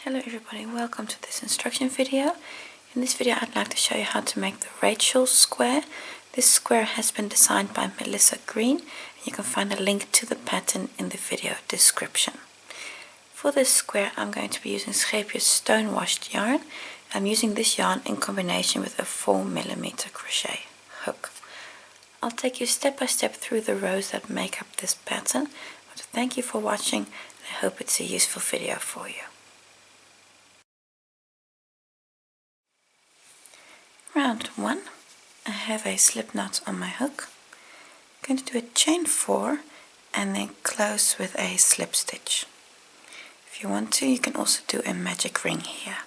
Hello everybody, welcome to this instruction video. In this video I'd like to show you how to make the Rachel square. This square has been designed by Melissa Green and you can find a link to the pattern in the video description. For this square I'm going to be using Scheepjes stone washed yarn. I'm using this yarn in combination with a 4mm crochet hook. I'll take you step by step through the rows that make up this pattern. I want to thank you for watching and I hope it's a useful video for you. Round 1, I have a slip knot on my hook. I'm going to do a chain 4 and then close with a slip stitch. If you want to, you can also do a magic ring here.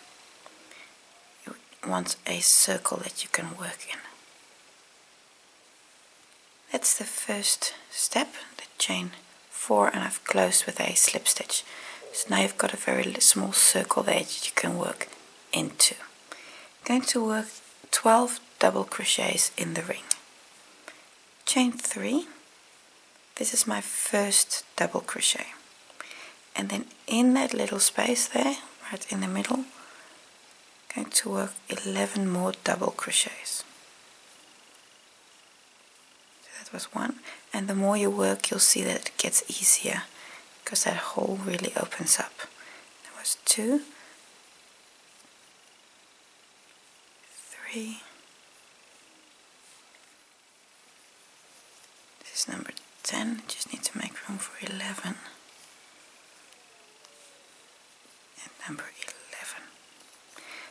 You want a circle that you can work in. That's the first step, the chain 4, and I've closed with a slip stitch. So now you've got a very small circle there that you can work into. I'm going to work 12 double crochets in the ring. Chain 3, this is my first double crochet, and then in that little space there, right in the middle, I'm going to work 11 more double crochets. So that was 1, and the more you work you'll see that it gets easier because that hole really opens up. That was 2, 3, this is number 10, just need to make room for 11, and number 11.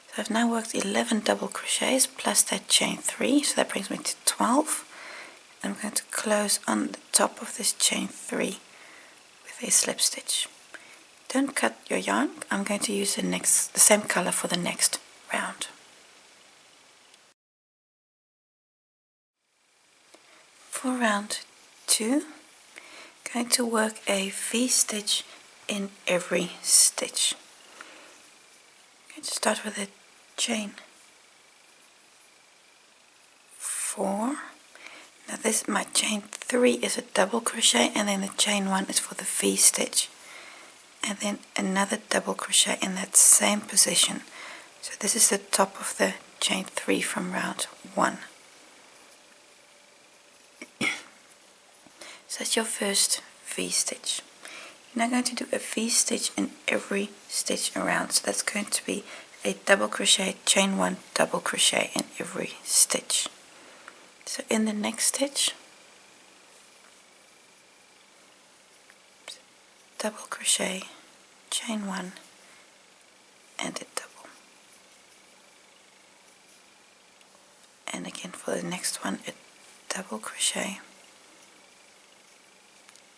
So I've now worked 11 double crochets plus that chain 3, so that brings me to 12. I'm going to close on the top of this chain 3 with a slip stitch. Don't cut your yarn, I'm going to use the same color for the next round. For round 2, I'm going to work a V-stitch in every stitch. I'm going to start with a chain 4. Now this, my chain 3 is a double crochet, and then the chain 1 is for the V-stitch. And then another double crochet in that same position. So this is the top of the chain 3 from round 1. So that's your first V-stitch. You're now going to do a V-stitch in every stitch around. So that's going to be a double crochet, chain 1, double crochet in every stitch. So in the next stitch, double crochet, chain 1, and a double. And again for the next one, a double crochet,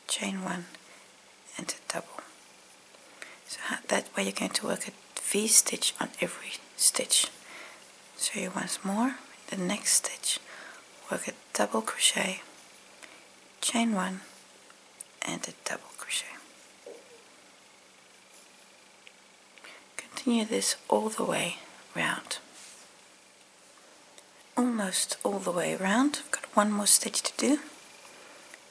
chain 1, and a double. So that way you're going to work a V-stitch on every stitch. Show you once more. The next stitch, work a double crochet, chain 1, and a double crochet. Continue this all the way round. Almost all the way around. I've got one more stitch to do.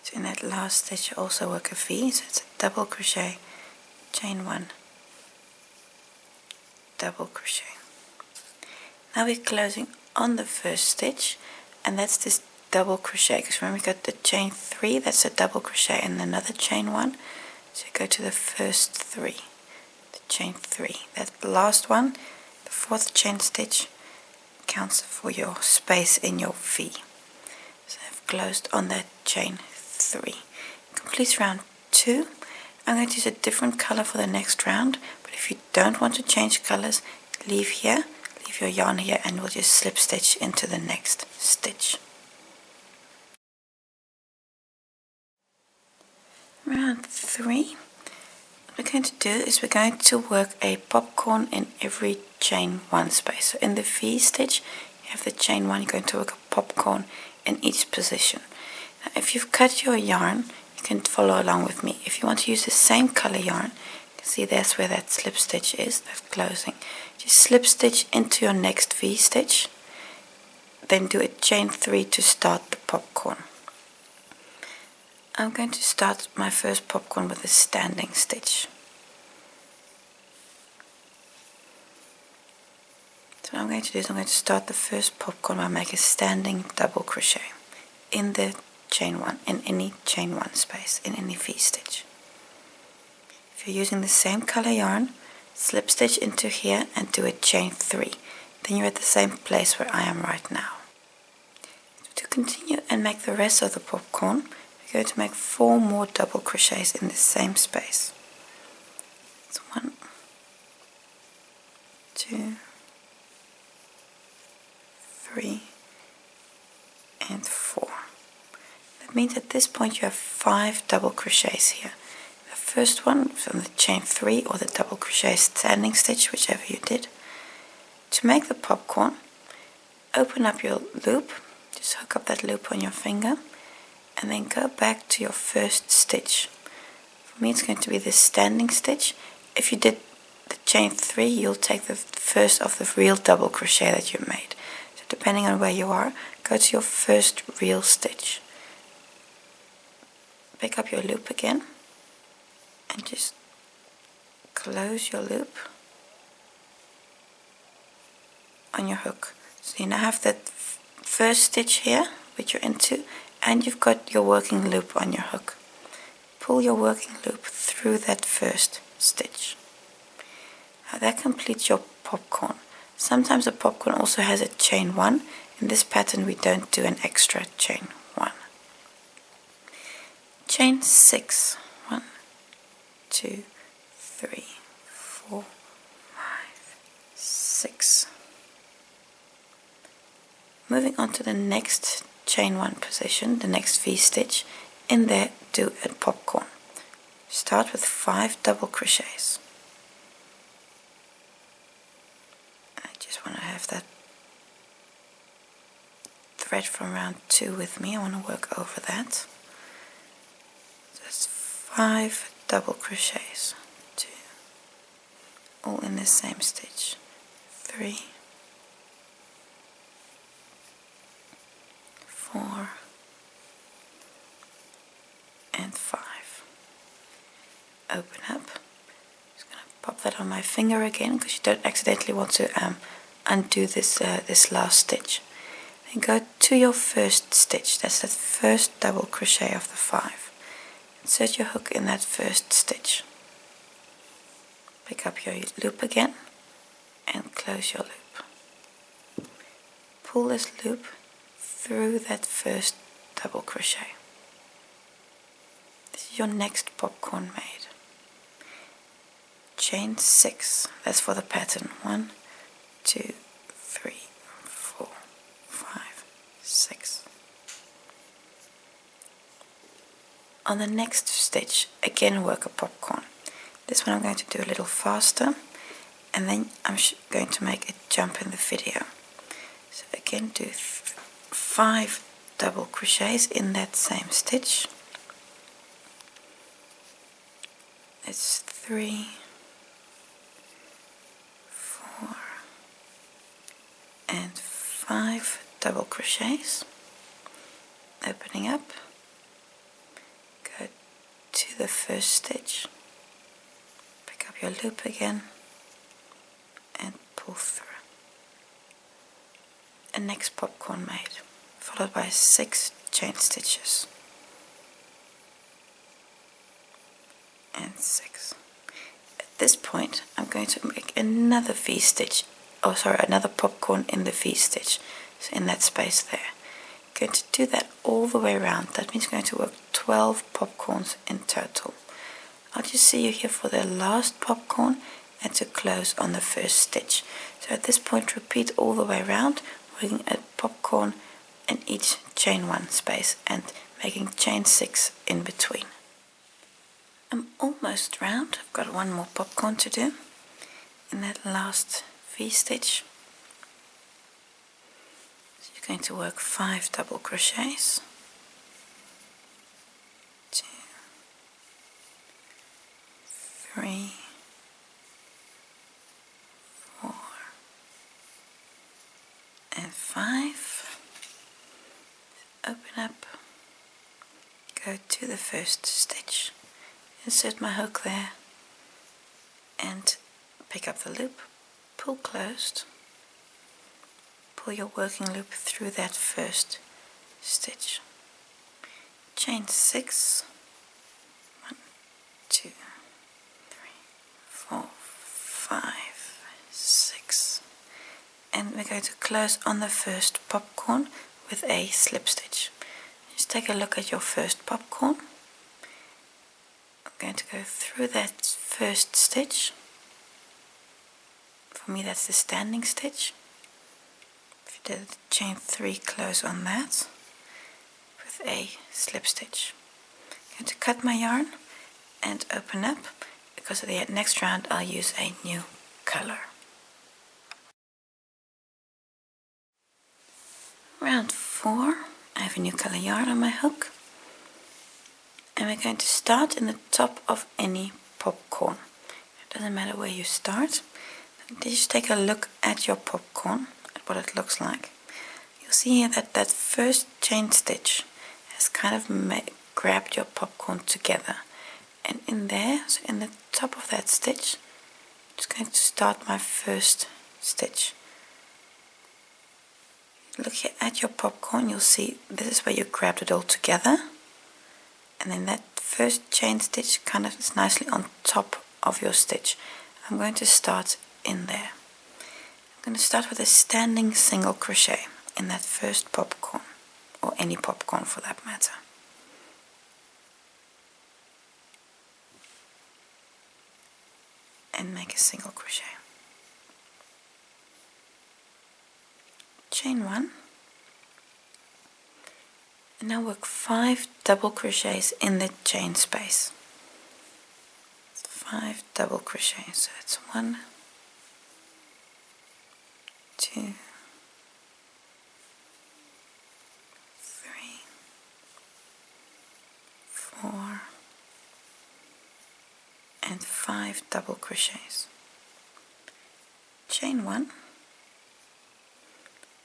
So in that last stitch you also work a V, so it's a double crochet, chain 1, double crochet. Now we're closing on the first stitch, and that's this double crochet, because remember we got the chain 3, that's a double crochet and another chain 1, so you go to the first 3, the chain 3, that last one, the 4th chain stitch, counts for your space in your V. So I've closed on that chain 3. Completes round 2. I'm going to use a different color for the next round, but if you don't want to change colors, leave here, leave your yarn here, and we'll just slip stitch into the next stitch. Round 3, what we're going to do is we're going to work a popcorn in every chain 1 space. So in the V stitch you have the chain 1, you're going to work a popcorn in each position. Now, if you've cut your yarn, you can follow along with me. If you want to use the same color yarn, you can see that's where that slip stitch is, that closing. Just slip stitch into your next V stitch, then do a chain 3 to start the popcorn. I'm going to start my first popcorn with a standing stitch. So what I'm going to do is I'm going to start the first popcorn by making a standing double crochet in the chain 1, in any chain 1 space, in any V-stitch. If you're using the same color yarn, slip stitch into here and do a chain 3. Then you're at the same place where I am right now. To continue and make the rest of the popcorn, we're going to make 4 more double crochets in the same space. It's 1, 2, 3, and 4. That means at this point you have 5 double crochets here. The first one from the chain 3 or the double crochet standing stitch, whichever you did. To make the popcorn, open up your loop, just hook up that loop on your finger, and then go back to your first stitch. For me it's going to be this standing stitch. If you did the chain 3, you'll take the first of the real double crochet that you made. So depending on where you are, go to your first real stitch. Pick up your loop again and just close your loop on your hook. So you now have that first stitch here which you're into, and you've got your working loop on your hook. Pull your working loop through that first stitch. Now that completes your popcorn. Sometimes a popcorn also has a chain 1. In this pattern we don't do an extra chain 1. Chain 6. 1, 2, 3, 4, 5, 6. Moving on to the next chain 1 position, the next V-stitch. In there, do a popcorn. Start with 5 double crochets. I just want to have that thread from round 2 with me. I want to work over that. So that's 5 double crochets. 2, all in the same stitch. 3, 4, and 5. Open up. Just going to pop that on my finger again because you don't accidentally want to undo this last stitch. Then go to your first stitch. That's that first double crochet of the 5. Insert your hook in that first stitch. Pick up your loop again and close your loop. Pull this loop through that first double crochet. This is your next popcorn made. Chain 6, that's for the pattern. 1, 2, 3, 4, 5, 6. On the next stitch, again work a popcorn. This one I'm going to do a little faster, and then I'm going to make a jump in the video. So again do 5 double crochets in that same stitch. It's 3, 4, and 5 double crochets. Opening up, go to the first stitch, pick up your loop again, and pull through. A next popcorn made, followed by 6 chain stitches. And 6. At this point I'm going to make another V-stitch, another popcorn in the V-stitch, so in that space there. I'm going to do that all the way around. That means I'm going to work 12 popcorns in total. I'll just see you here for the last popcorn and to close on the first stitch. So at this point repeat all the way around, working a popcorn in each chain 1 space and making chain 6 in between. I'm almost round. I've got one more popcorn to do in that last V-stitch. So you're going to work 5 double crochets. 2, 3, 4, and 5. Open up, go to the first stitch. Insert my hook there and pick up the loop, pull closed, pull your working loop through that first stitch. Chain 6, 1, 2, 3, 4, 5, 6, and we're going to close on the first popcorn with a slip stitch. Just take a look at your first popcorn. I'm going to go through that first stitch. For me that's the standing stitch. If you did chain 3, close on that with a slip stitch. I'm going to cut my yarn and open up, because the next round I'll use a new color. Round 4, I have a new color yarn on my hook, and we're going to start in the top of any popcorn. It doesn't matter where you start. Just take a look at your popcorn, at what it looks like. You'll see here that that first chain stitch has kind of grabbed your popcorn together, and in there, so in the top of that stitch, I'm just going to start my first stitch. Look here at your popcorn, you'll see this is where you grabbed it all together, and then that first chain stitch kind of is nicely on top of your stitch. I'm going to start in there. I'm going to start with a standing single crochet in that first popcorn, or any popcorn for that matter. And make a single crochet. Chain 1, and now work 5 double crochets in the chain space. 5 double crochets, so it's 1, 2, 3, 4, and 5 double crochets. Chain 1,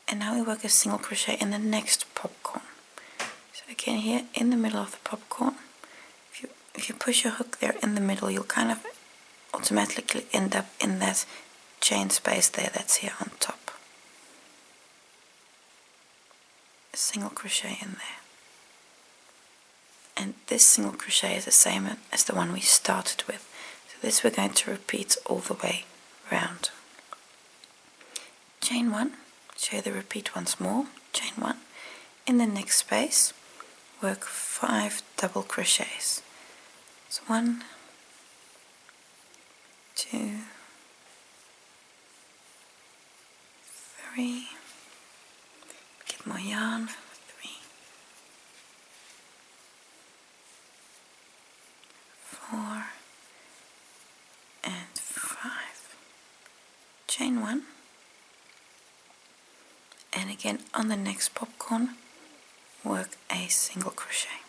and now we work a single crochet in the next popcorn. So again here in the middle of the popcorn, if you push your hook there in the middle, you'll kind of automatically end up in that chain space there that's here on top. A single crochet in there. And this single crochet is the same as the one we started with. So this we're going to repeat all the way round. Chain 1, show you the repeat once more. Chain 1, in the next space, work 5 double crochets. So 1, 2, 3, get more yarn, 3, 4, and 5. Chain 1, and again on the next popcorn, work a single crochet.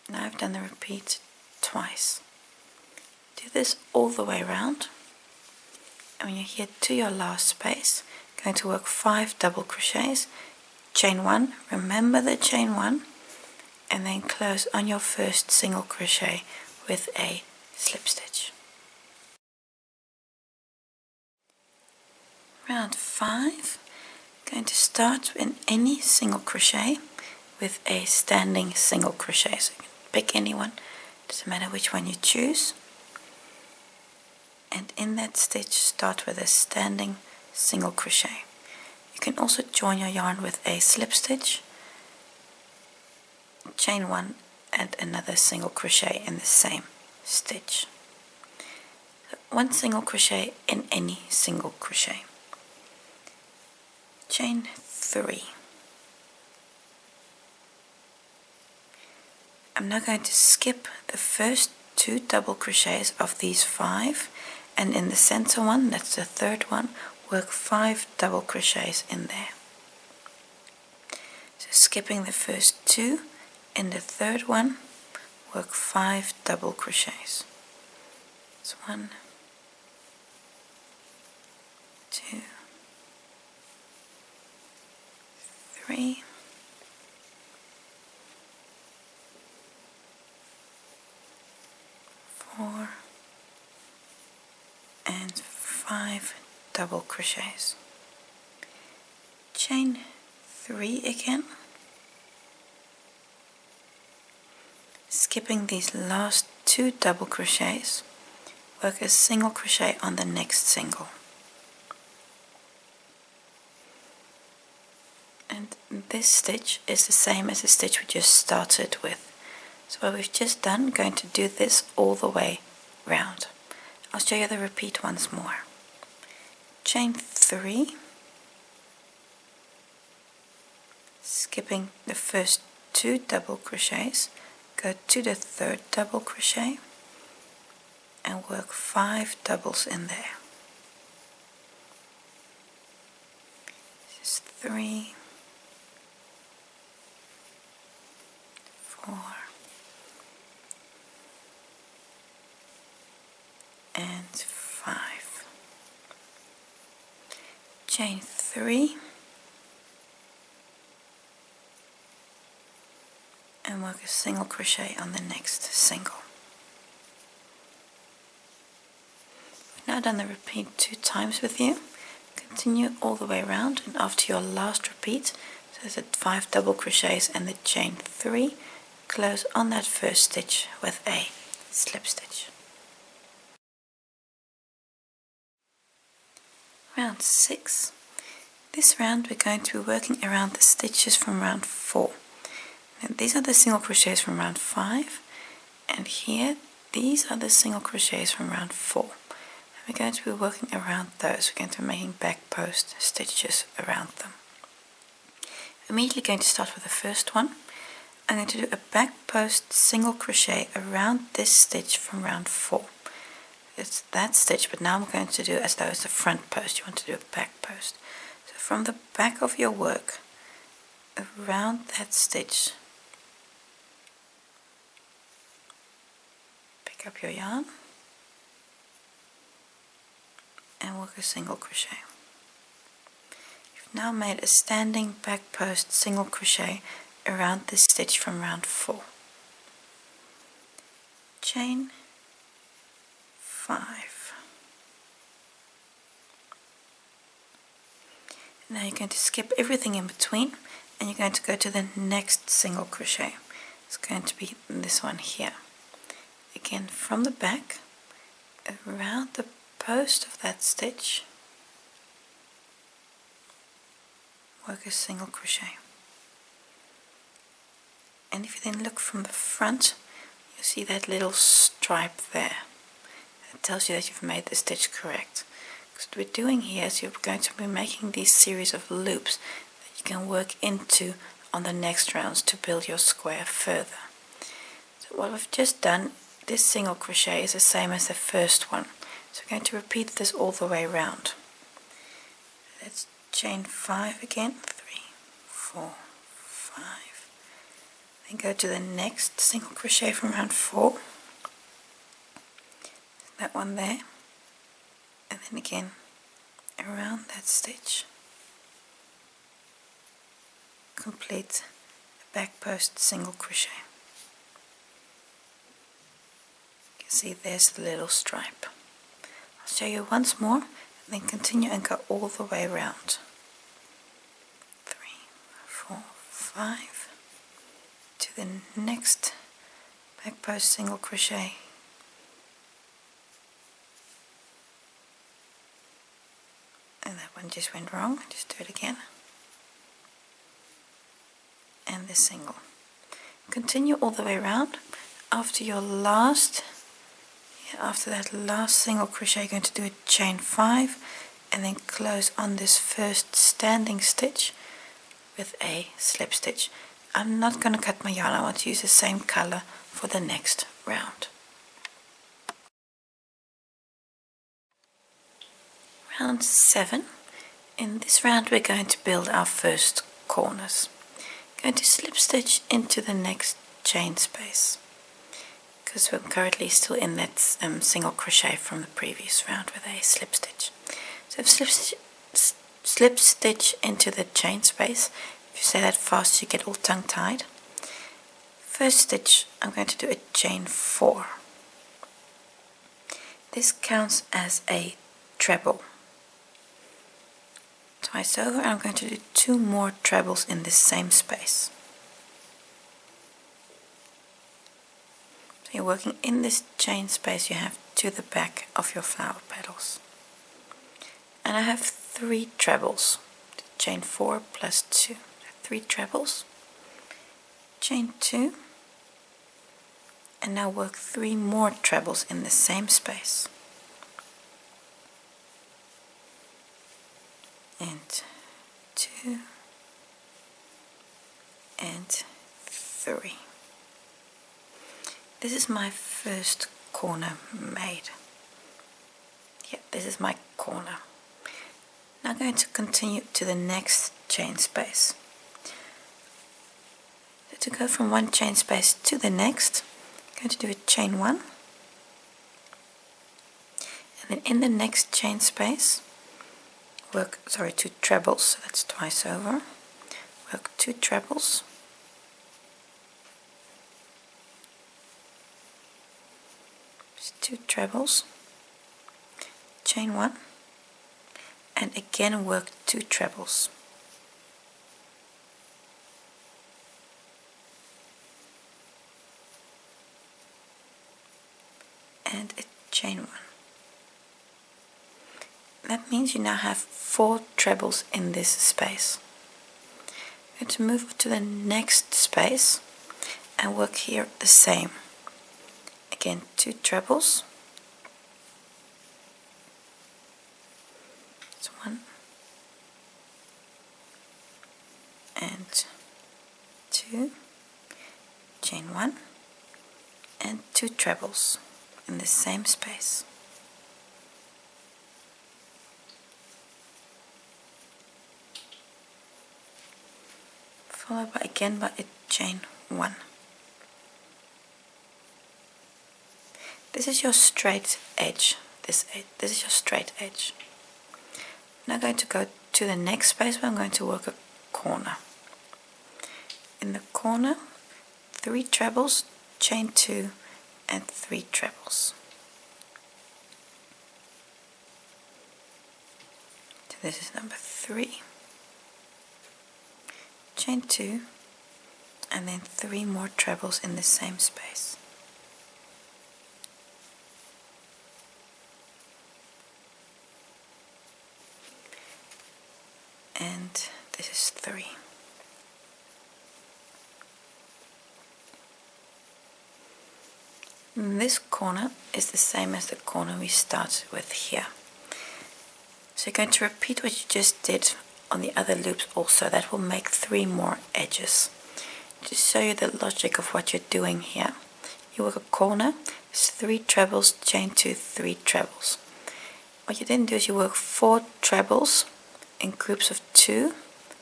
Now I've done the repeat twice. Do this all the way around, and when you get to your last space, going to work 5 double crochets, chain 1, remember the chain 1, and then close on your first single crochet with a slip stitch. Round 5, going to start in any single crochet with a standing single crochet. So you can pick any one, doesn't matter which one you choose. And in that stitch, start with a standing single crochet. You can also join your yarn with a slip stitch, chain 1, and another single crochet in the same stitch. So 1 single crochet in any single crochet. Chain 3. I'm now going to skip the first 2 double crochets of these 5, and in the center one, that's the third one, work 5 double crochets in there. So skipping the first 2, in the third one, work 5 double crochets. It's 1, 2, 3, 4, and 5 double crochets. chain 3 again, skipping these last 2 double crochets, work a single crochet on the next single. And this stitch is the same as the stitch we just started with. So what we've just done, I'm going to do this all the way round. I'll show you the repeat once more. Chain 3, skipping the first 2 double crochets, go to the 3rd double crochet and work 5 doubles in there. This is 3, 4, and 5. Chain 3 and work a single crochet on the next single. We've now done the repeat 2 times with you. Continue all the way around, and after your last repeat, so there's 5 double crochets and the chain 3, close on that first stitch with a slip stitch. Round 6. This round we're going to be working around the stitches from round 4. Now, these are the single crochets from round 5, and here these are the single crochets from round 4. And we're going to be working around those. We're going to be making back post stitches around them. Immediately going to start with the first one. I'm going to do a back post single crochet around this stitch from round 4. It's that stitch, but now I'm going to do it as though it's a front post. You want to do a back post. So from the back of your work, around that stitch, pick up your yarn and work a single crochet. You've now made a standing back post single crochet around this stitch from round 4. Chain 5. Now you're going to skip everything in between and you're going to go to the next single crochet. It's going to be this one here. Again, from the back, around the post of that stitch, work a single crochet. And if you then look from the front, you see that little stripe there. It tells you that you've made the stitch correct. Because what we're doing here is you're going to be making these series of loops that you can work into on the next rounds to build your square further. So what we've just done, this single crochet is the same as the first one. So we're going to repeat this all the way around. Let's chain 5 again. 3, 4, 5. Then go to the next single crochet from round 4. That one there, and then again around that stitch, complete a back post single crochet. You can see there's the little stripe. I'll show you once more and then continue and go all the way around. 3, 4, 5 to the next back post single crochet. And that one just went wrong. Just do it again. And the single. Continue all the way around. After your last, after that last single crochet, you're going to do a chain 5 and then close on this first standing stitch with a slip stitch. I'm not going to cut my yarn. I want to use the same color for the next round. Round 7. In this round we're going to build our first corners. Going to slip stitch into the next chain space because we're currently still in that single crochet from the previous round with a slip stitch. So slip stitch into the chain space. If you say that fast you get all tongue tied. First stitch I'm going to do a chain 4. This counts as a treble. twice over, and I'm going to do 2 more trebles in the same space. So you're working in this chain space you have to the back of your flower petals. And I have 3 trebles, chain 4 plus 2, 3 trebles, chain 2, and now work 3 more trebles in the same space. And 2 and 3. This is my first corner made. Yeah, this is my corner. Now I'm going to continue to the next chain space. So to go from one chain space to the next, I'm going to do a chain 1. And then in the next chain space, work 2 trebles, so that's twice over. Work 2 trebles. Just 2 trebles. Chain 1. And again work 2 trebles. And a chain 1. That means you now have 4 trebles in this space. I'm going to move to the next space and work here the same. Again 2 trebles. That's 1 and 2, chain 1 and 2 trebles in the same space. Followed by a chain 1. This is your straight edge. This is your straight edge. Now I'm going to go to the next space where I'm going to work a corner. In the corner, 3 trebles, chain 2 and 3 trebles. So this is number 3. Chain 2 and then 3 more trebles in the same space. And this is 3. And this corner is the same as the corner we started with here. So you're going to repeat what you just did on the other loops also. That will make 3 more edges. To show you the logic of what you're doing here, you work a corner, it's 3 trebles, chain 2, 3 trebles. What you then do is you work 4 trebles in groups of 2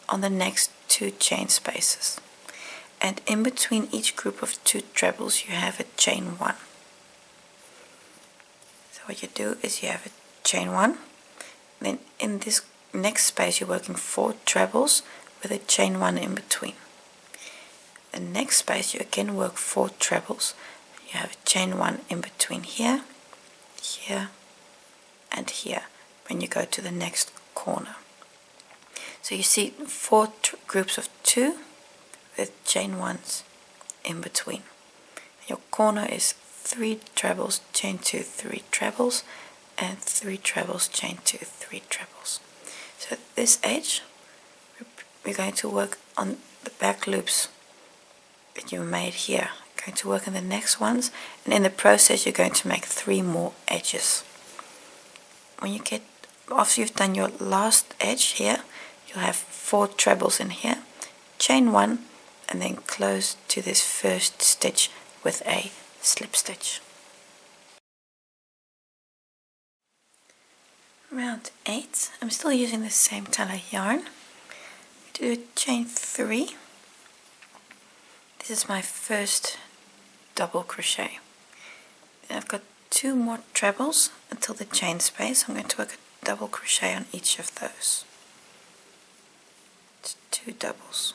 on the next 2 chain spaces. And in between each group of 2 trebles you have a chain 1. So what you do is you have a chain 1, then in this next space you're working 4 trebles with a chain 1 in between. The next space you again work 4 trebles. You have a chain 1 in between here, here and here when you go to the next corner. So you see 4 groups of 2 with chain 1s in between. Your corner is 3 trebles, chain 2, 3 trebles and 3 trebles, chain 2, 3 trebles. So this edge we're going to work on the back loops that you made here. You're going to work on the next ones, and in the process you're going to make 3 more edges. When you get, after you've done your last edge here, you'll have 4 trebles in here, chain 1 and then close to this first stitch with a slip stitch. Round 8, I'm still using the same color yarn. Do a chain 3. This is my first double crochet. Then I've got 2 more trebles until the chain space. I'm going to work a double crochet on each of those. It's 2 doubles.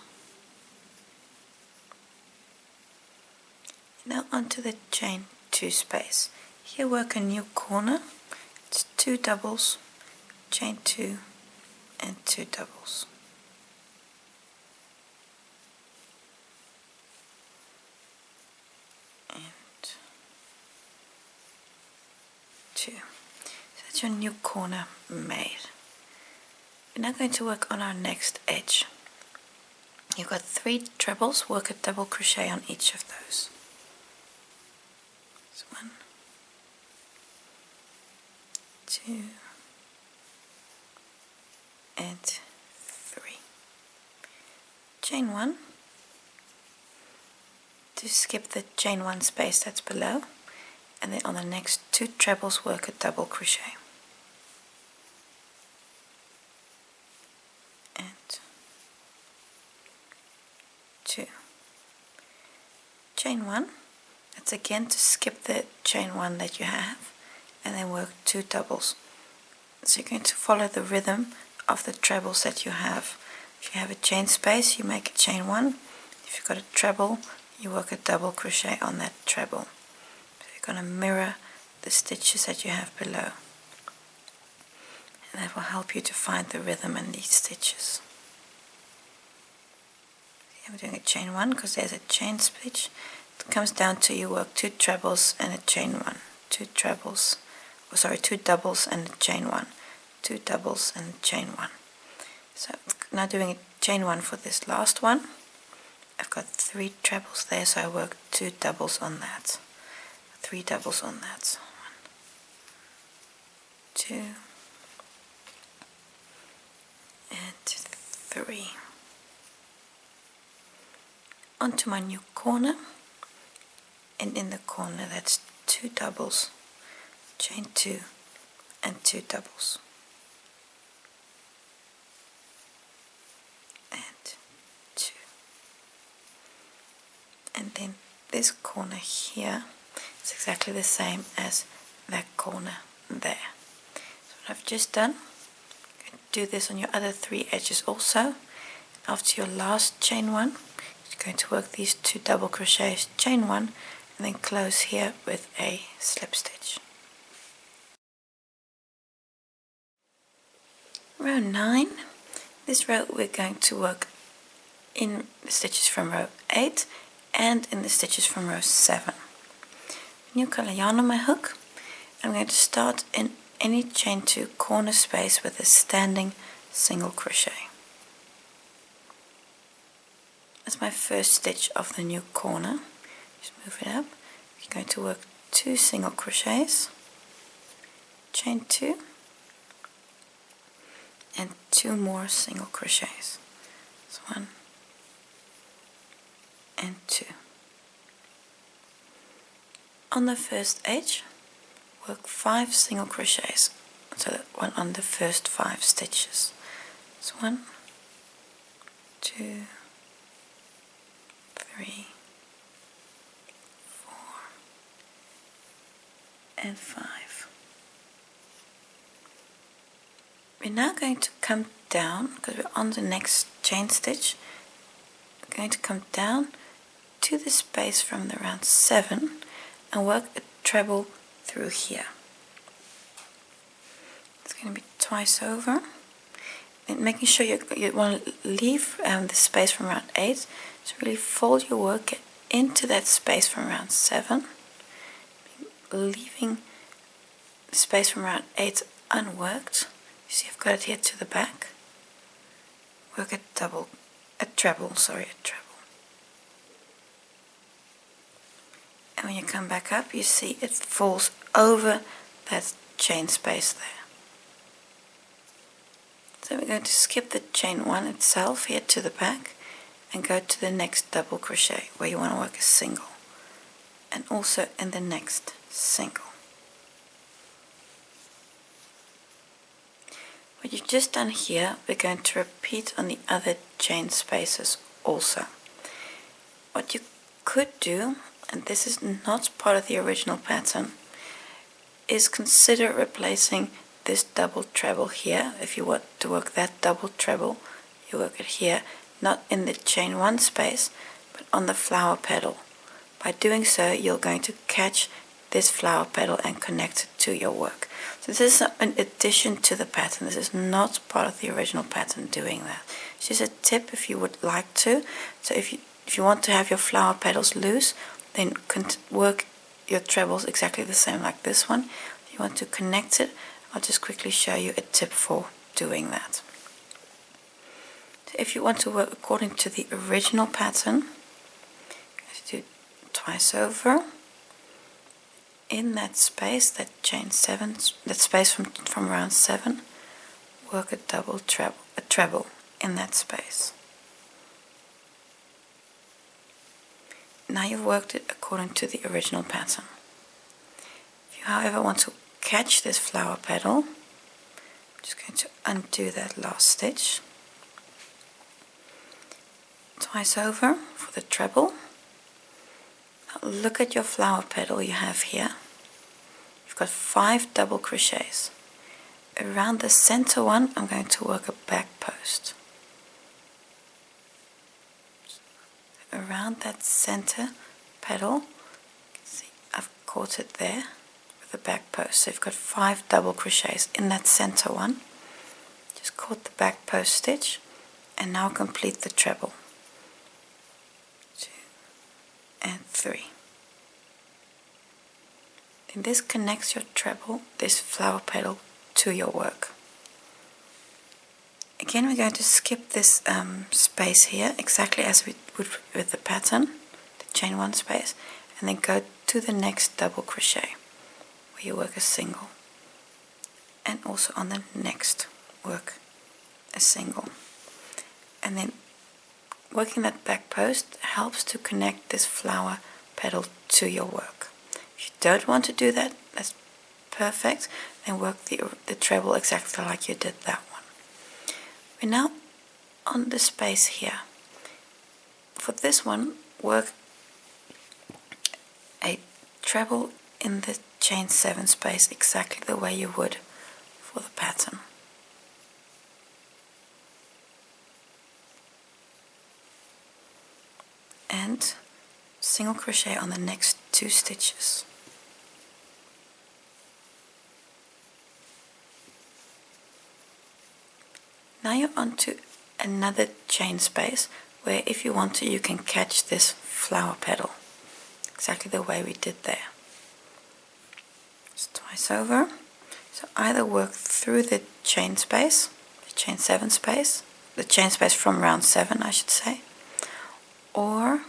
Now onto the chain 2 space. Here work a new corner. It's 2 doubles, chain 2 and 2 doubles. And 2. So that's your new corner made. We're now going to work on our next edge. You've got 3 trebles, work a double crochet on each of those. So 1, 2, and 3. Chain 1 to skip the chain 1 space that's below, and then on the next 2 trebles work a double crochet. And 2. Chain 1, that's again to skip the chain 1 that you have, and then work 2 doubles. So you're going to follow the rhythm of the trebles that you have. If you have a chain space, you make a chain 1. If you've got a treble, you work a double crochet on that treble. So you're going to mirror the stitches that you have below, and that will help you to find the rhythm in these stitches. I'm doing a chain 1 because there's a chain stitch. It comes down to you work 2 trebles and a chain 1, 2 trebles, 2 doubles and a chain 1, 2 doubles and a chain 1. So now doing a chain 1 for this last one. I've got 3 trebles there, so I work 2 doubles on that, 3 doubles on that. 1, 2, and 3. Onto my new corner, and in the corner that's 2 doubles, chain 2 and 2 doubles, and 2, and then this corner here is exactly the same as that corner there. So what I've just done, you can do this on your other 3 edges also. After your last chain 1, you're going to work these 2 double crochets, chain 1, and then close here with a slip stitch. Row 9. This row we're going to work in the stitches from row 8 and in the stitches from row 7. New color yarn on my hook. I'm going to start in any chain 2 corner space with a standing single crochet. That's my first stitch of the new corner. Just move it up. You're going to work 2 single crochets, chain 2, and 2 more single crochets. So 1 and 2. On the first edge, work 5 single crochets, so that one on the first 5 stitches. So 1, 2, 3, 4, and 5. We're now going to come down, because we're on the next chain stitch, we're going to come down to the space from the round 7 and work a treble through here. It's going to be twice over, and making sure you want to leave the space from round 8. So really fold your work into that space from round 7, leaving the space from round 8 unworked. You see I've got it here to the back. Work a treble. And when you come back up, you see it falls over that chain space there. So we're going to skip the chain 1 itself here to the back and go to the next double crochet where you want to work a single, and also in the next single. What you've just done here, we're going to repeat on the other chain spaces also. What you could do, and this is not part of the original pattern, is consider replacing this double treble here. If you want to work that double treble, you work it here, not in the chain 1 space, but on the flower petal. By doing so, you're going to catch this flower petal and connect it to your work. So this is an addition to the pattern. This is not part of the original pattern doing that. It's just a tip if you would like to. So if you want to have your flower petals loose, then work your trebles exactly the same like this one. If you want to connect it, I'll just quickly show you a tip for doing that. So if you want to work according to the original pattern, you have to do twice over. In that space, that chain 7, that space from round 7, work a treble in that space. Now you've worked it according to the original pattern. If you, however, want to catch this flower petal, I'm just going to undo that last stitch. Twice over for the treble. Now look at your flower petal you have here. You've got 5 double crochets. Around the center one, I'm going to work a back post. Around that center petal, you can see I've caught it there with the back post. So you've got 5 double crochets in that center one. Just caught the back post stitch, and now complete the treble. 2 and 3. Then this connects your treble, this flower petal, to your work. Again, we're going to skip this space here, exactly as we would with the pattern, the chain 1 space, and then go to the next double crochet, where you work a single, and also on the next work a single. And then working that back post helps to connect this flower petal to your work. If you don't want to do that, that's perfect, then work the treble exactly like you did that one. We're now on the space here. For this one, work a treble in the chain 7 space exactly the way you would for the pattern. And single crochet on the next 2 stitches. Now you're onto another chain space where if you want to you can catch this flower petal exactly the way we did there. Just twice over. So either work through the chain space, the chain 7 space, the chain space from round 7 I should say, or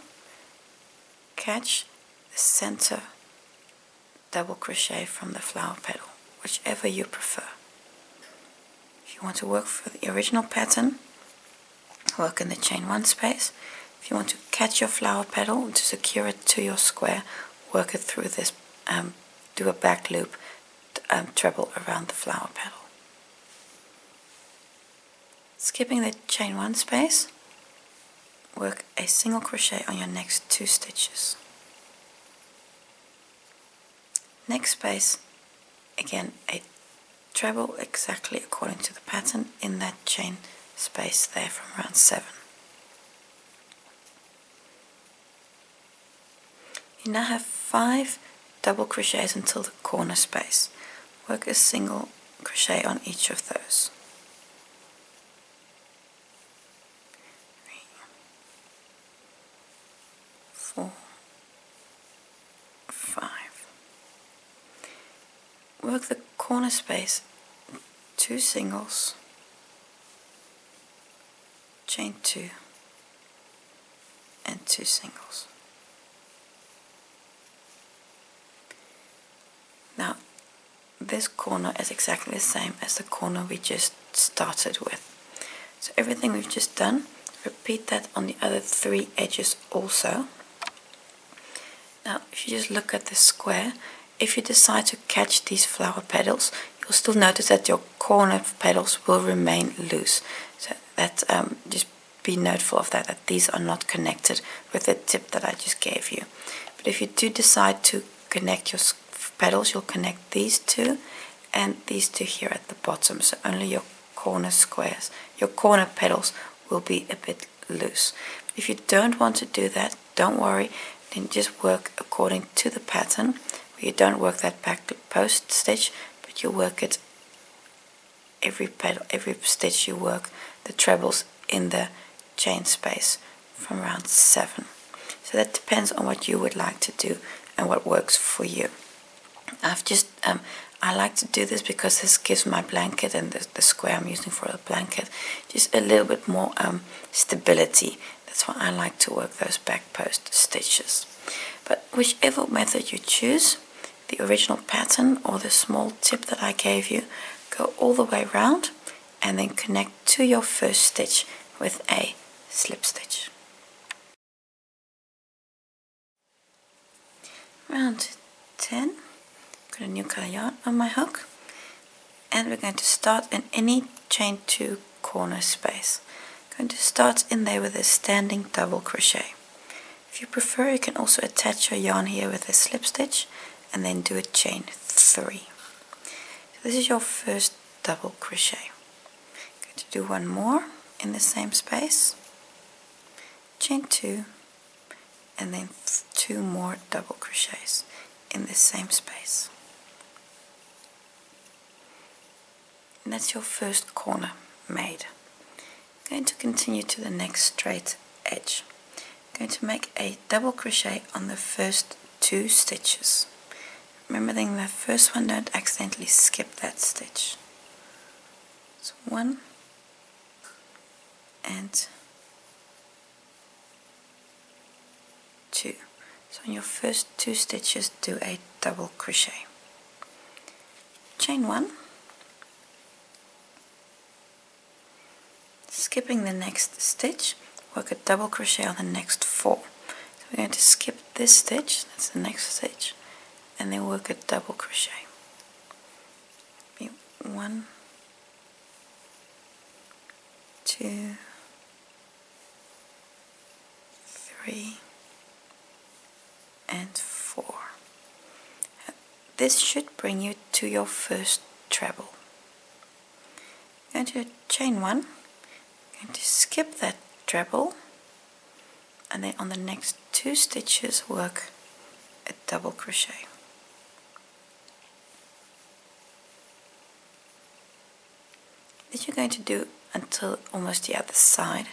catch the center double crochet from the flower petal, whichever you prefer. If you want to work for the original pattern, work in the chain 1 space. If you want to catch your flower petal to secure it to your square, work it through this, do a back loop, treble around the flower petal. Skipping the chain 1 space, work a single crochet on your next 2 stitches. Next space, again a treble exactly according to the pattern in that chain space there from round 7. You now have 5 double crochets until the corner space. Work a single crochet on each of those. 3, 4, 5. Work the corner space, 2 singles, chain 2 and 2 singles. Now this corner is exactly the same as the corner we just started with. So everything we've just done, repeat that on the other 3 edges also. Now if you just look at the square, if you decide to catch these flower petals, you'll still notice that your corner petals will remain loose. So that just be notified of that these are not connected with the tip that I just gave you. But if you do decide to connect your petals, you'll connect these 2 and these 2 here at the bottom. So only your corner squares, your corner petals will be a bit loose. If you don't want to do that, don't worry, then just work according to the pattern. You don't work that back post stitch, but but you work it every stitch you work the trebles in the chain space from round 7. So that depends on what you would like to do and what works for you. I've just I like to do this because this gives my blanket and the square I'm using for a blanket just a little bit more stability. That's why I like to work those back post stitches. But whichever method you choose, the original pattern or the small tip that I gave you, go all the way around and then connect to your first stitch with a slip stitch. Round 10, got a new color yarn on my hook, and we're going to start in any chain 2 corner space. Going to start in there with a standing double crochet. If you prefer, you can also attach your yarn here with a slip stitch and then do a chain 3. So this is your first double crochet. Going to do one more in the same space, chain 2, and then 2 more double crochets in the same space. And that's your first corner made. Going to continue to the next straight edge. Going to make a double crochet on the first 2 stitches. Remembering the first one, don't accidentally skip that stitch. So 1 and 2. So on your first 2 stitches, do a double crochet. Chain 1. Skipping the next stitch, work a double crochet on the next 4. So we're going to skip this stitch, that's the next stitch, and then work a double crochet. 1, 2, 3, and 4. This should bring you to your first treble. Going to chain 1, going to skip that treble, and then on the next 2 stitches work a double crochet. This you're going to do until almost the other side.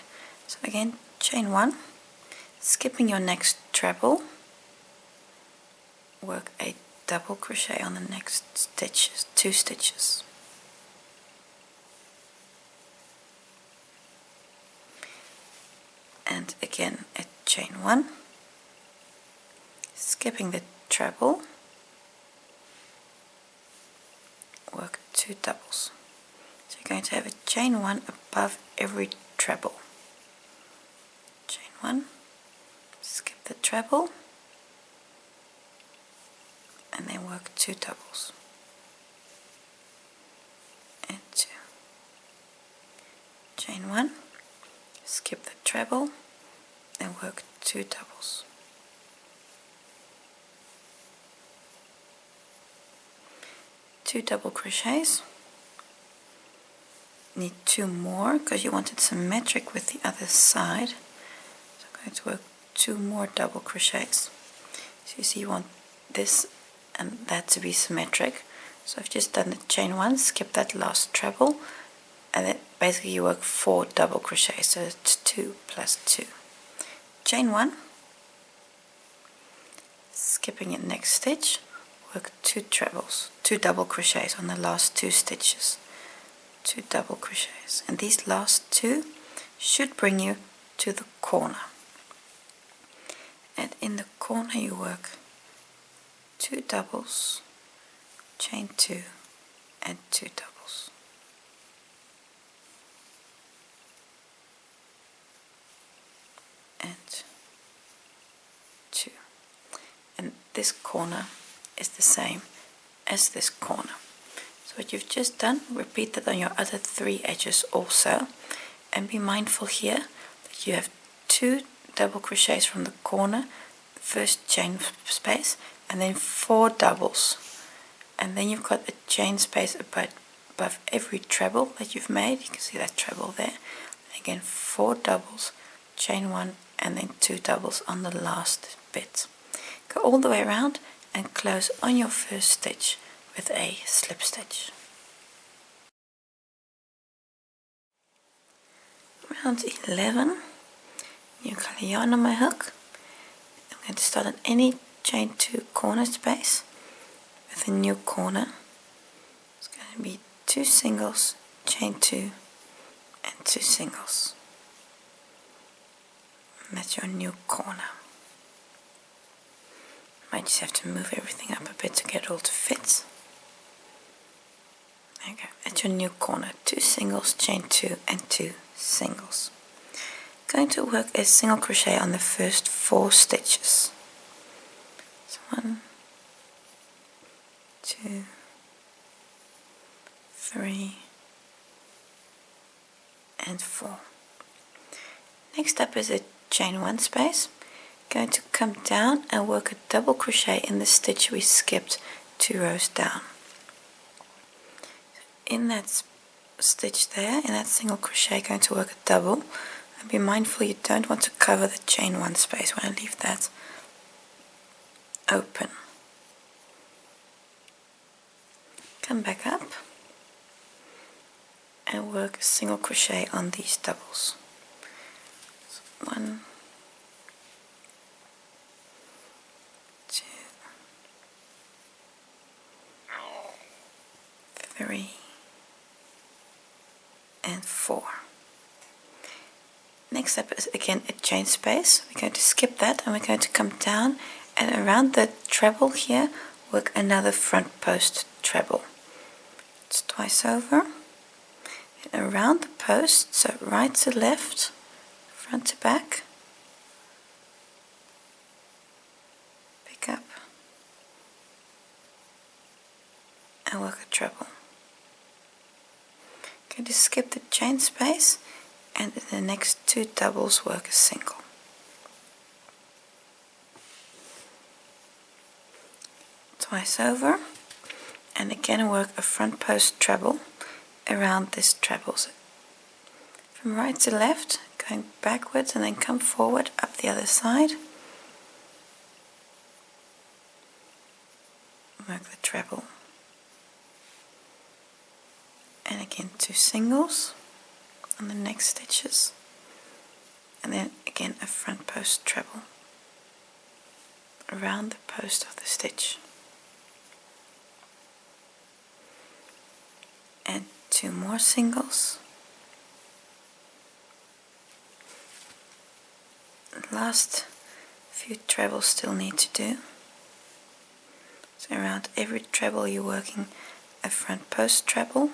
So again, chain 1, skipping your next treble, work a double crochet on the next stitches, 2 stitches. And again a chain 1, skipping the treble, work 2 doubles. So you're going to have a chain 1 above every treble. Chain 1, skip the treble, and then work 2 doubles. And 2. Chain 1, skip the treble, and work 2 doubles. Two double crochets. Need 2 more because you want it symmetric with the other side. So I'm going to work 2 more double crochets. So you see you want this and that to be symmetric. So I've just done the chain 1, skip that last treble, and then basically you work 4 double crochets, so it's 2 plus 2. Chain 1, skipping the next stitch, work 2 trebles, 2 double crochets on the last 2 stitches, 2 double crochets, and these last 2 should bring you to the corner. And in the corner you work 2 doubles, chain 2, and 2 doubles. And 2. And this corner is the same as this corner. So what you've just done, repeat that on your other 3 edges also, and be mindful here that you have 2 double crochets from the corner, first chain space, and then 4 doubles, and then you've got a chain space above every treble that you've made. You can see that treble there. Again, 4 doubles, chain 1, and then 2 doubles on the last bit. Go all the way around and close on your first stitch with a slip stitch. Round 11, new color yarn on my hook. I'm going to start on any chain 2 corner space with a new corner. It's going to be 2 singles, chain 2 and 2 singles. And that's your new corner. Might just have to move everything up a bit to get it all to fit. There you go. That's your new corner. 2 singles, chain 2 and 2 singles. Going to work a single crochet on the first 4 stitches. So 1, 2, 3 and 4. Next up is a chain 1 space. Going to come down and work a double crochet in the stitch we skipped 2 rows down. In that stitch there, in that single crochet, going to work a double, and be mindful you don't want to cover the chain 1 space. You want to leave that open. Come back up and work a single crochet on these doubles. So 1, 2, 3 and 4. Next up is again a chain space. We're going to skip that and we're going to come down and around the treble here work another front post treble. It's twice over and around the post, so right to left, front to back, pick up and work a treble. Going to skip the chain space and in the next 2 doubles work a single. Twice over and again work a front post treble around this treble. So from right to left, going backwards and then come forward up the other side. Work the treble. And again 2 singles on the next stitches, and then again a front post treble around the post of the stitch, and 2 more singles. The last few trebles still need to do. So around every treble you're working a front post treble,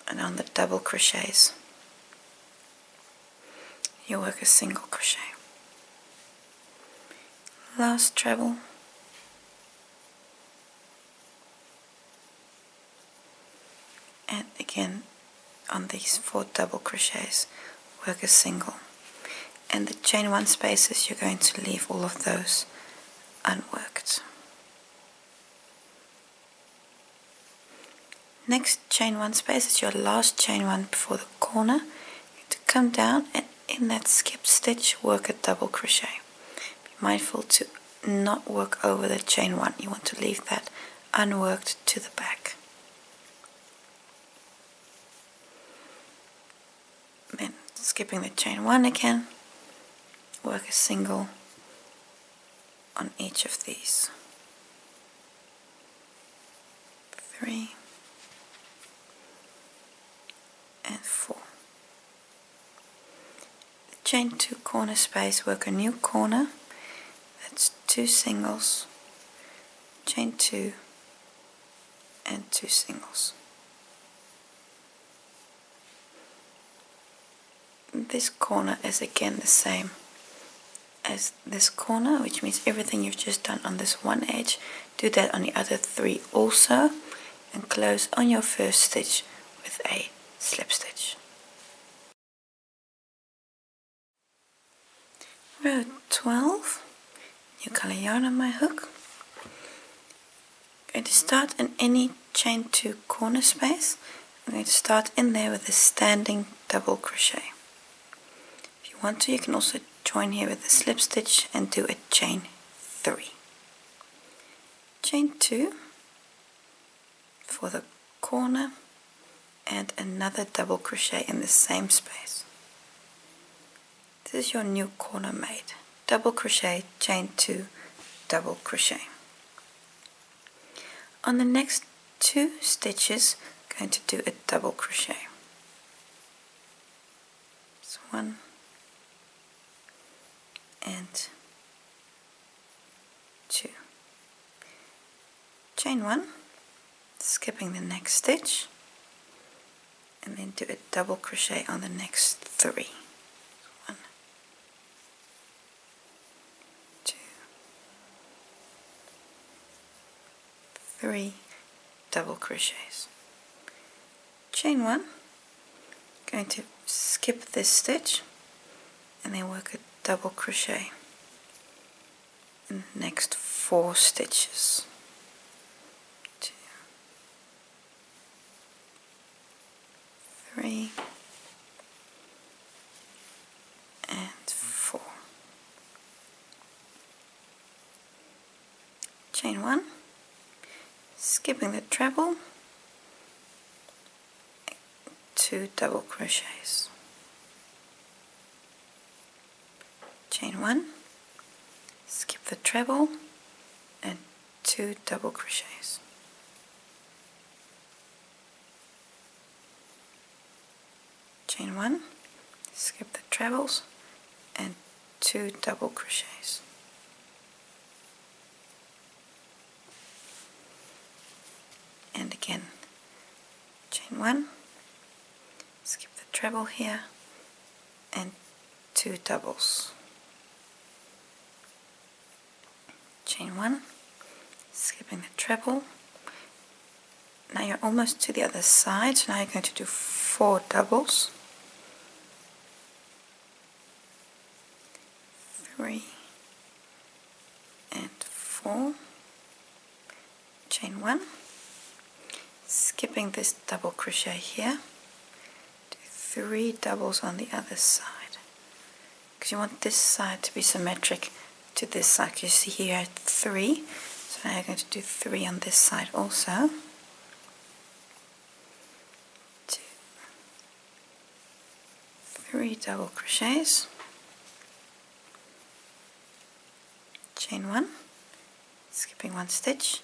and on the double crochets you work a single crochet. Last treble, and again on these 4 double crochets work a single, and the chain 1 spaces you're going to leave all of those unworked. Next chain 1 space is your last chain 1 before the corner. You have to come down and in that skip stitch work a double crochet. Be mindful to not work over the chain 1. You want to leave that unworked to the back. Then skipping the chain 1 again, work a single on each of these. 3 and 4. The chain 2 corner space, work a new corner. That's 2 singles, chain 2 and 2 singles. This corner is again the same as this corner, which means everything you've just done on this one edge, do that on the other 3 also, and close on your first stitch with a slip stitch. Row 12, new color yarn on my hook. I'm going to start in any chain 2 corner space. I'm going to start in there with a standing double crochet. If you want to, you can also join here with a slip stitch and do a chain 3. Chain 2, for the corner and another double crochet in the same space. This is your new corner made. Double crochet, chain 2, double crochet. On the next 2 stitches, I'm going to do a double crochet. So 1 and 2. Chain 1, skipping the next stitch, and then do a double crochet on the next 3. 1, 2, 3 double crochets. Chain 1, going to skip this stitch and then work a double crochet in the next 4 stitches. 2, 3 and 4. Chain 1, skipping the treble, 2 double crochets. Chain 1, skip the treble and 2 double crochets. Chain 1, skip the trebles and 2 double crochets. And again, chain 1, skip the treble here and 2 doubles. Chain 1, skipping the treble. Now you're almost to the other side, so now you're going to do 4 doubles. 3 and 4. Chain 1, skipping this double crochet here, do 3 doubles on the other side, because you want this side to be symmetric to this side. You see here 3, so now you're going to do 3 on this side also. 2, 3 double crochets. Chain 1, skipping 1 stitch,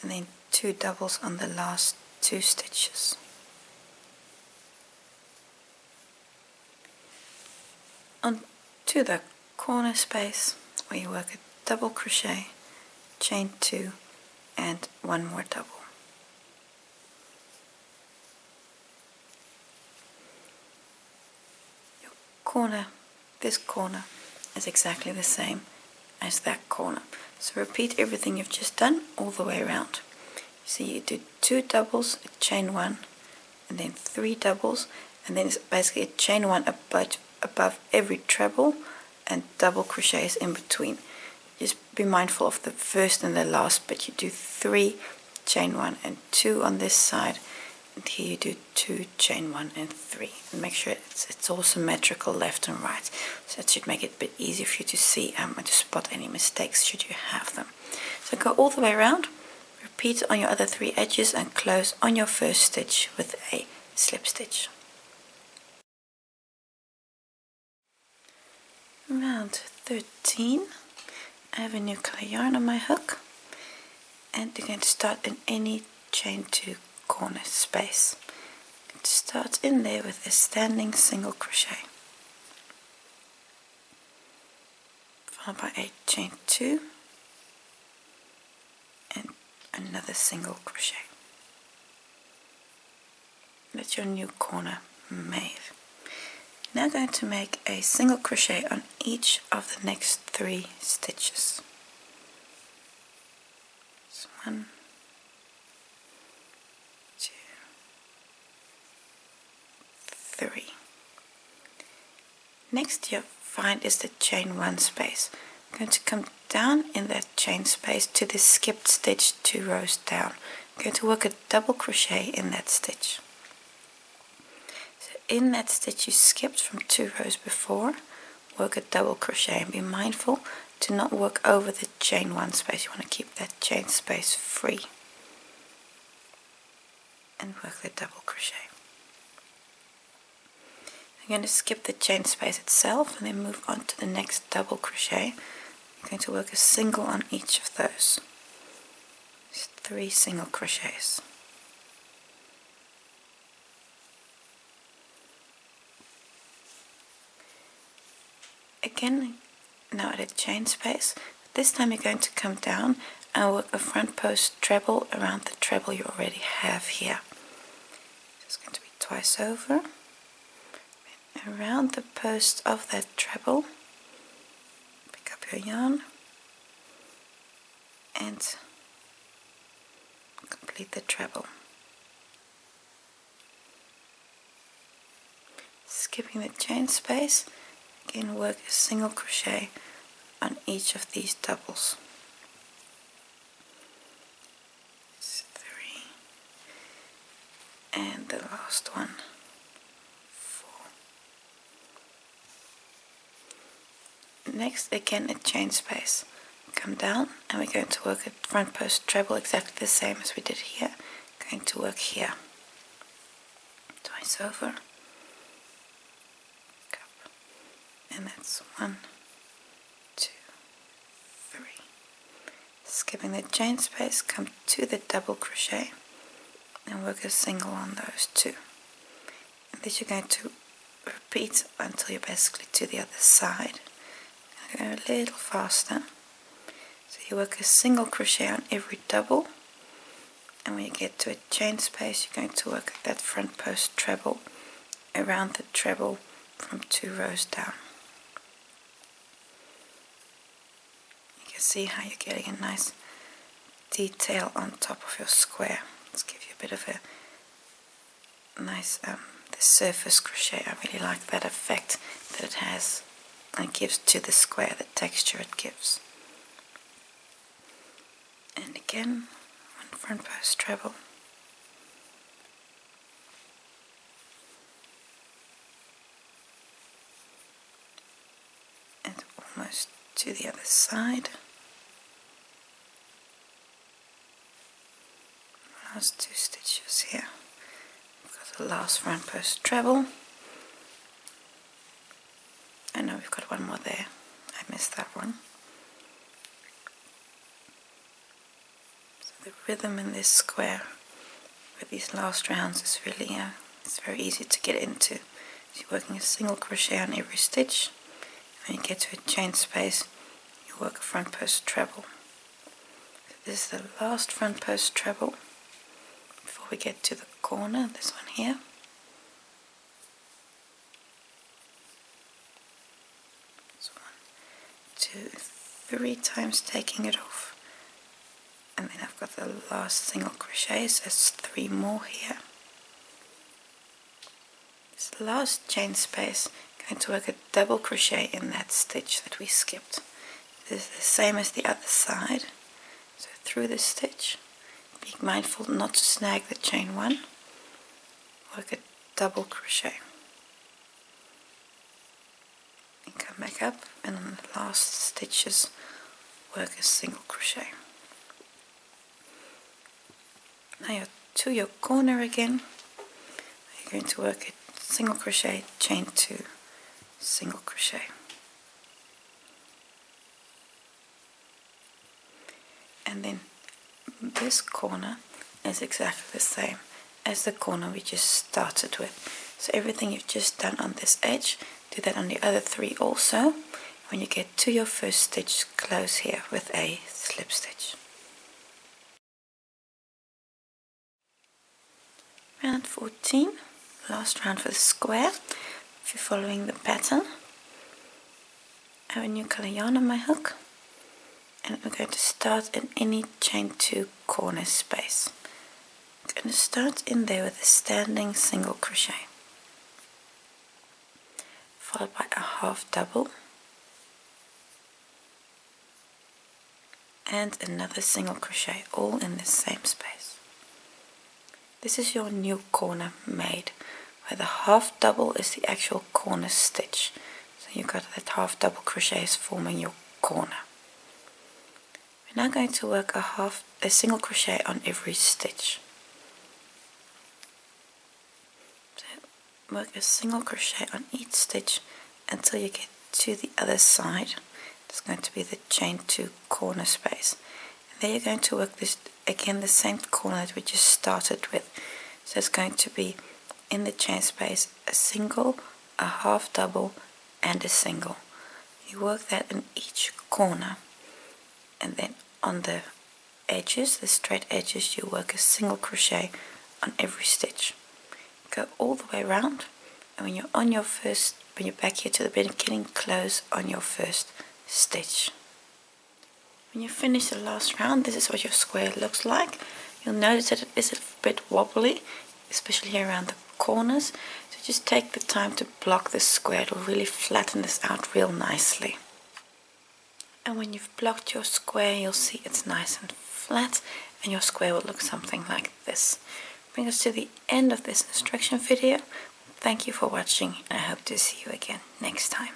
and then 2 doubles on the last 2 stitches. On to the corner space where you work a double crochet, chain 2 and 1 more double. Your corner, this corner is exactly the same as that corner. So repeat everything you've just done all the way around. So you do 2 doubles, a chain 1, and then 3 doubles, and then it's basically a chain 1 above every treble and double crochets in between. Just be mindful of the first and the last bit. You do 3, chain 1 and 2 on this side, and here you do 2, chain 1 and 3. And make sure it's all symmetrical left and right. So that should make it a bit easier for you to see and to spot any mistakes should you have them. So go all the way around, repeat on your other 3 edges and close on your first stitch with a slip stitch. Round 13, I have a new color yarn on my hook, and you're going to start in any chain 2 corner space. Start in there with a standing single crochet, followed by a chain 2 and another single crochet. That's your new corner made. Now going to make a single crochet on each of the next 3 stitches. So 1, 2, 3. Next you'll find is the chain 1 space. I'm going to come down in that chain space to the skipped stitch 2 rows down. I'm going to work a double crochet in that stitch. In that stitch you skipped from 2 rows before, work a double crochet, and be mindful to not work over the chain 1 space. You want to keep that chain space free. and work the double crochet. I'm going to skip the chain space itself and then move on to the next double crochet. I'm going to work a single on each of those. Just 3 single crochets. Again, now at a chain space. This time you're going to come down and work a front post treble around the treble you already have here. So it's going to be twice over. Around the post of that treble, pick up your yarn and complete the treble. Skipping the chain space, again work a single crochet on each of these doubles. 3 and the last one. Next, again a chain space. Come down and we're going to work a front post treble exactly the same as we did here. Going to work here. Twice over. And that's 1, 2, 3. Skipping the chain space, come to the double crochet and work a single on those 2. And this you're going to repeat until you're basically to the other side. Go a little faster. So you work a single crochet on every double, and when you get to a chain space you're going to work that front post treble around the treble from 2 rows down. You can see how you're getting a nice detail on top of your square. Let's give you a bit of a nice the surface crochet. I really like that effect that it has. And it gives to the square the texture it gives. And again, one front post treble. And almost to the other side. Last 2 stitches here. We've got the last front post treble. I know we've got one more there. I missed that one. So the rhythm in this square with these last rounds is really, it's very easy to get into. So you're working a single crochet on every stitch. When you get to a chain space, you work a front post treble. So this is the last front post treble before we get to the corner, this one here. 2, 3 times taking it off, and then I've got the last single crochet, so there's 3 more here. This last chain space, going to work a double crochet in that stitch that we skipped. This is the same as the other side, so through the stitch, be mindful not to snag the chain 1, work a double crochet. Come back up and on the last stitches work a single crochet. Now you're to your corner again. You're going to work a single crochet, chain 2, single crochet. And then this corner is exactly the same as the corner we just started with. So everything you've just done on this edge, do that on the other 3 also. When you get to your first stitch, close here with a slip stitch. Round 14, last round for the square. If you're following the pattern, I have a new color yarn on my hook, and we're going to start in any chain 2 corner space. I'm going to start in there with a standing single crochet, followed by a half double and another single crochet, all in the same space. This is your new corner made, where the half double is the actual corner stitch. So you've got that half double crochets forming your corner. We're now going to work a single crochet on every stitch. work a single crochet on each stitch until you get to the other side. It's going to be the chain 2 corner space. And there you're going to work this again, the same corner that we just started with. So it's going to be in the chain space a single, a half double, and a single. You work that in each corner, and then on the edges, the straight edges, you work a single crochet on every stitch. Go all the way around, and when you're on your first, when you're back here to the beginning, close on your first stitch. When you finish the last round, this is what your square looks like. You'll notice that it is a bit wobbly, especially here around the corners. So just take the time to block this square. It'll really flatten this out real nicely. And when you've blocked your square, you'll see it's nice and flat, and your square will look something like this. Bring us to the end of this instruction video. Thank you for watching, and I hope to see you again next time.